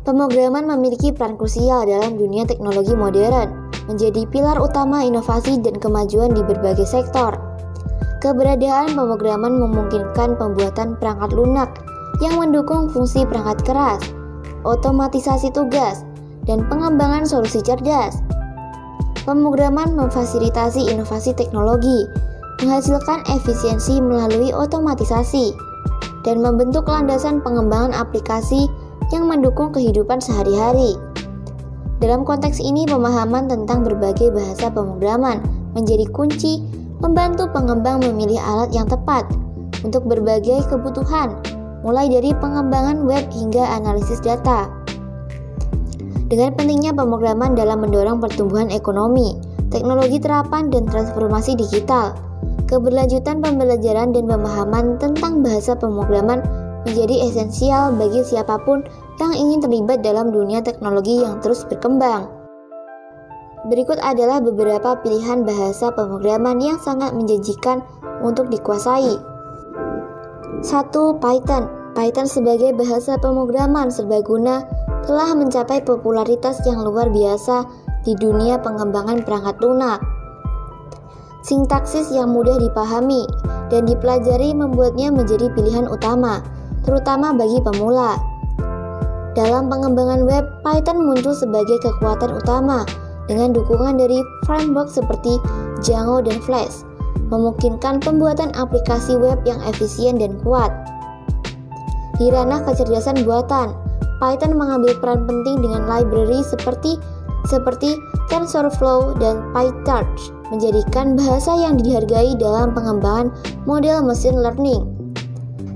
Pemrograman memiliki peran krusial dalam dunia teknologi modern, menjadi pilar utama inovasi dan kemajuan di berbagai sektor. Keberadaan pemrograman memungkinkan pembuatan perangkat lunak yang mendukung fungsi perangkat keras, otomatisasi tugas, dan pengembangan solusi cerdas. Pemrograman memfasilitasi inovasi teknologi, menghasilkan efisiensi melalui otomatisasi, dan membentuk landasan pengembangan aplikasi yang mendukung kehidupan sehari-hari. Dalam konteks ini, pemahaman tentang berbagai bahasa pemrograman menjadi kunci membantu pengembang memilih alat yang tepat untuk berbagai kebutuhan, mulai dari pengembangan web hingga analisis data. Dengan pentingnya pemrograman dalam mendorong pertumbuhan ekonomi, teknologi terapan, dan transformasi digital, keberlanjutan pembelajaran dan pemahaman tentang bahasa pemrograman menjadi esensial bagi siapapun yang ingin terlibat dalam dunia teknologi yang terus berkembang. Berikut adalah beberapa pilihan bahasa pemrograman yang sangat menjanjikan untuk dikuasai. 1. Python. Python sebagai bahasa pemrograman serbaguna telah mencapai popularitas yang luar biasa di dunia pengembangan perangkat lunak. Sintaksis yang mudah dipahami dan dipelajari membuatnya menjadi pilihan utama, terutama bagi pemula. Dalam pengembangan web, Python muncul sebagai kekuatan utama dengan dukungan dari framework seperti Django dan Flash, memungkinkan pembuatan aplikasi web yang efisien dan kuat. Di ranah kecerdasan buatan, Python mengambil peran penting dengan library seperti TensorFlow dan PyTorch, menjadikan bahasa yang dihargai dalam pengembangan model machine learning.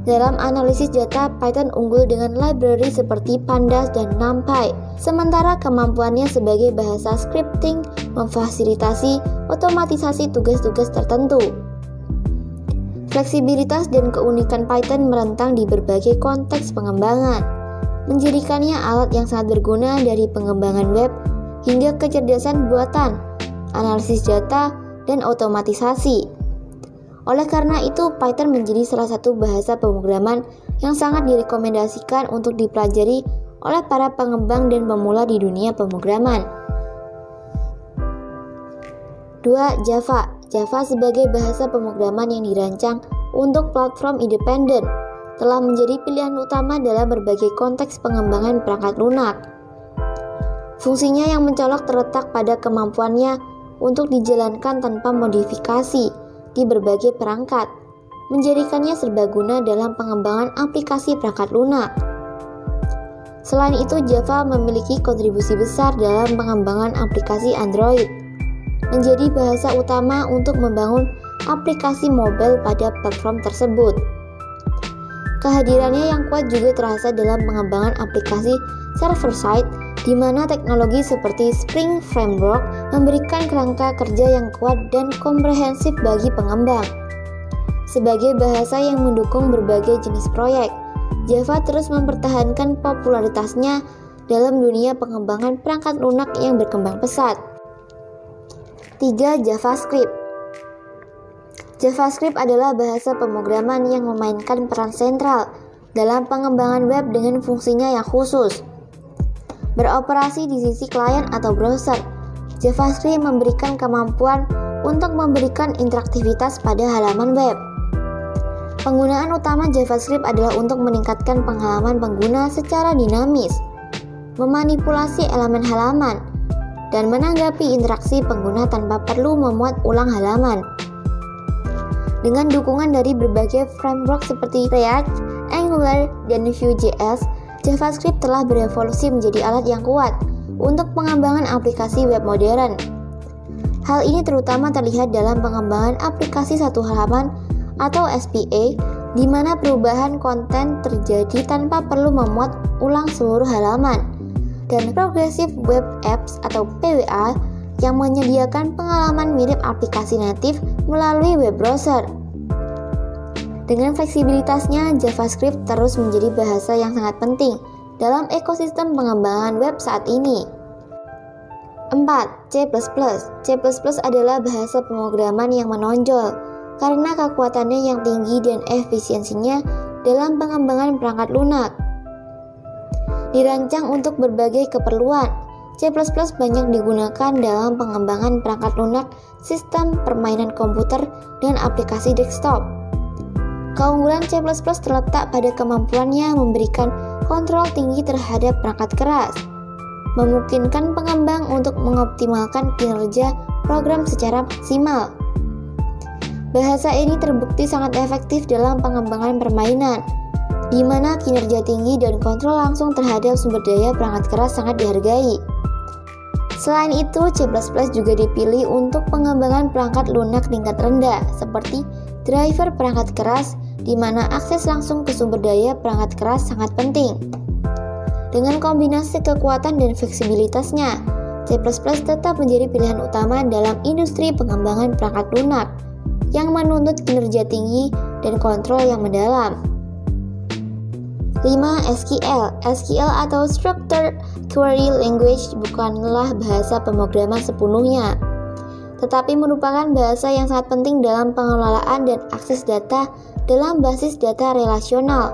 Dalam analisis data, Python unggul dengan library seperti Pandas dan NumPy, sementara kemampuannya sebagai bahasa scripting memfasilitasi otomatisasi tugas-tugas tertentu. Fleksibilitas dan keunikan Python merentang di berbagai konteks pengembangan, menjadikannya alat yang sangat berguna dari pengembangan web hingga kecerdasan buatan, analisis data, dan otomatisasi. Oleh karena itu, Python menjadi salah satu bahasa pemrograman yang sangat direkomendasikan untuk dipelajari oleh para pengembang dan pemula di dunia pemrograman. 2. Java. Java sebagai bahasa pemrograman yang dirancang untuk platform independen telah menjadi pilihan utama dalam berbagai konteks pengembangan perangkat lunak. Fungsinya yang mencolok terletak pada kemampuannya untuk dijalankan tanpa modifikasi di berbagai perangkat, menjadikannya serbaguna dalam pengembangan aplikasi perangkat lunak. Selain itu, Java memiliki kontribusi besar dalam pengembangan aplikasi Android, menjadi bahasa utama untuk membangun aplikasi mobile pada platform tersebut. Kehadirannya yang kuat juga terasa dalam pengembangan aplikasi server-side, di mana teknologi seperti Spring Framework memberikan kerangka kerja yang kuat dan komprehensif bagi pengembang. Sebagai bahasa yang mendukung berbagai jenis proyek, Java terus mempertahankan popularitasnya dalam dunia pengembangan perangkat lunak yang berkembang pesat. 3. JavaScript. JavaScript adalah bahasa pemrograman yang memainkan peran sentral dalam pengembangan web dengan fungsinya yang khusus. Beroperasi di sisi klien atau browser, JavaScript memberikan kemampuan untuk memberikan interaktivitas pada halaman web. Penggunaan utama JavaScript adalah untuk meningkatkan pengalaman pengguna secara dinamis, memanipulasi elemen halaman, dan menanggapi interaksi pengguna tanpa perlu memuat ulang halaman. Dengan dukungan dari berbagai framework seperti React, Angular, dan Vue.js, JavaScript telah berevolusi menjadi alat yang kuat untuk pengembangan aplikasi web modern. Hal ini terutama terlihat dalam pengembangan aplikasi satu halaman atau SPA, di mana perubahan konten terjadi tanpa perlu memuat ulang seluruh halaman, dan Progressive Web Apps atau PWA yang menyediakan pengalaman mirip aplikasi natif melalui web browser. Dengan fleksibilitasnya, JavaScript terus menjadi bahasa yang sangat penting dalam ekosistem pengembangan web saat ini. 4. C++. C++ adalah bahasa pemrograman yang menonjol karena kekuatannya yang tinggi dan efisiensinya dalam pengembangan perangkat lunak. Dirancang untuk berbagai keperluan, C++ banyak digunakan dalam pengembangan perangkat lunak, sistem permainan komputer, dan aplikasi desktop. Keunggulan C++ terletak pada kemampuannya memberikan kontrol tinggi terhadap perangkat keras, memungkinkan pengembang untuk mengoptimalkan kinerja program secara maksimal. Bahasa ini terbukti sangat efektif dalam pengembangan permainan, di mana kinerja tinggi dan kontrol langsung terhadap sumber daya perangkat keras sangat dihargai. Selain itu, C++ juga dipilih untuk pengembangan perangkat lunak tingkat rendah, seperti driver perangkat keras, di mana akses langsung ke sumber daya perangkat keras sangat penting. Dengan kombinasi kekuatan dan fleksibilitasnya, C++ tetap menjadi pilihan utama dalam industri pengembangan perangkat lunak yang menuntut kinerja tinggi dan kontrol yang mendalam. 5. SQL. SQL atau Structured Query Language bukanlah bahasa pemrograman sepenuhnya, tetapi merupakan bahasa yang sangat penting dalam pengelolaan dan akses data dalam basis data relasional.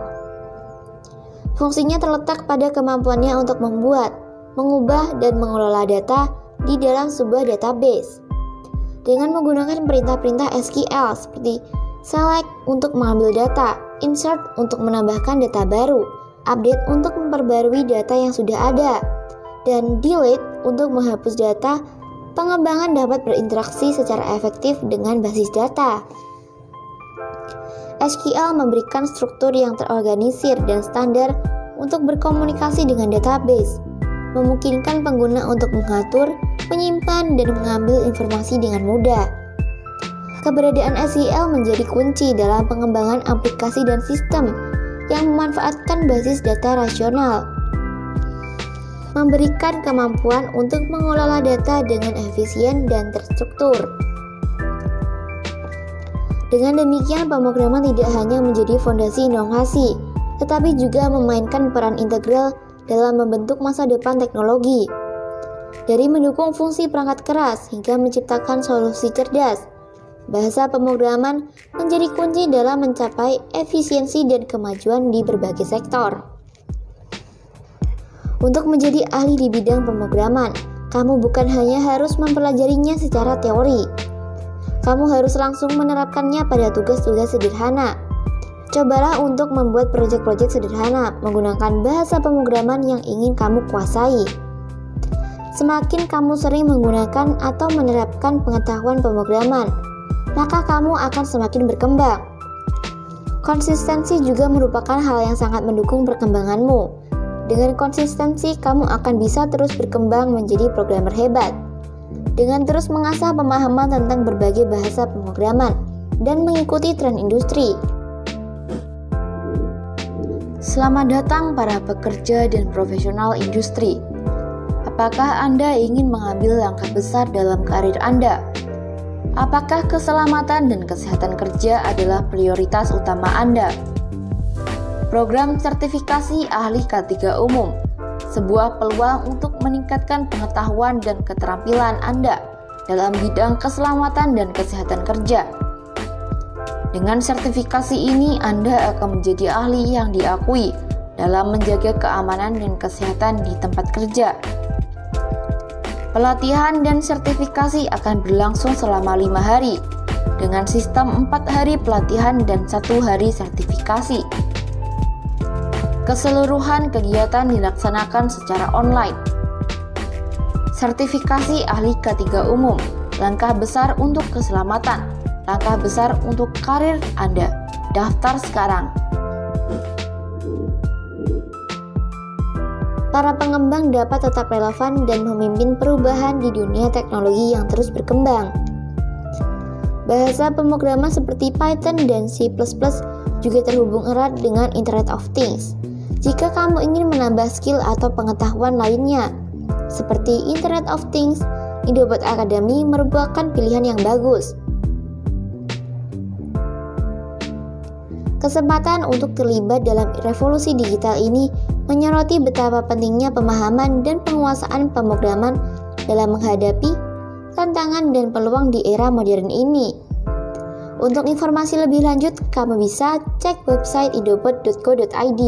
Fungsinya terletak pada kemampuannya untuk membuat, mengubah, dan mengelola data di dalam sebuah database. Dengan menggunakan perintah-perintah SQL seperti select untuk mengambil data, insert untuk menambahkan data baru, update untuk memperbarui data yang sudah ada, dan delete untuk menghapus data, pengembangan dapat berinteraksi secara efektif dengan basis data. SQL memberikan struktur yang terorganisir dan standar untuk berkomunikasi dengan database, memungkinkan pengguna untuk mengatur, menyimpan, dan mengambil informasi dengan mudah. Keberadaan SQL menjadi kunci dalam pengembangan aplikasi dan sistem yang memanfaatkan basis data rasional, memberikan kemampuan untuk mengelola data dengan efisien dan terstruktur. Dengan demikian, pemrograman tidak hanya menjadi fondasi inovasi, tetapi juga memainkan peran integral dalam membentuk masa depan teknologi. Dari mendukung fungsi perangkat keras hingga menciptakan solusi cerdas, bahasa pemrograman menjadi kunci dalam mencapai efisiensi dan kemajuan di berbagai sektor. Untuk menjadi ahli di bidang pemrograman, kamu bukan hanya harus mempelajarinya secara teori. Kamu harus langsung menerapkannya pada tugas-tugas sederhana. Cobalah untuk membuat proyek-proyek sederhana menggunakan bahasa pemrograman yang ingin kamu kuasai. Semakin kamu sering menggunakan atau menerapkan pengetahuan pemrograman, maka kamu akan semakin berkembang. Konsistensi juga merupakan hal yang sangat mendukung perkembanganmu. Dengan konsistensi, kamu akan bisa terus berkembang menjadi programmer hebat. Dengan terus mengasah pemahaman tentang berbagai bahasa pemrograman dan mengikuti tren industri. Selamat datang para pekerja dan profesional industri. Apakah Anda ingin mengambil langkah besar dalam karir Anda? Apakah keselamatan dan kesehatan kerja adalah prioritas utama Anda? Program sertifikasi ahli K3 umum, sebuah peluang untuk meningkatkan pengetahuan dan keterampilan Anda dalam bidang keselamatan dan kesehatan kerja. Dengan sertifikasi ini, Anda akan menjadi ahli yang diakui dalam menjaga keamanan dan kesehatan di tempat kerja. Pelatihan dan sertifikasi akan berlangsung selama 5 hari, dengan sistem 4 hari pelatihan dan 1 hari sertifikasi. Keseluruhan kegiatan dilaksanakan secara online. Sertifikasi ahli K3 umum, langkah besar untuk keselamatan, langkah besar untuk karir Anda. Daftar sekarang. Para pengembang dapat tetap relevan dan memimpin perubahan di dunia teknologi yang terus berkembang. Bahasa pemrograman seperti Python dan C++ juga terhubung erat dengan Internet of Things. Jika kamu ingin menambah skill atau pengetahuan lainnya, seperti Internet of Things, Indobot Academy merupakan pilihan yang bagus. Kesempatan untuk terlibat dalam revolusi digital ini menyoroti betapa pentingnya pemahaman dan penguasaan pemrograman dalam menghadapi tantangan dan peluang di era modern ini. Untuk informasi lebih lanjut, kamu bisa cek website indobot.co.id.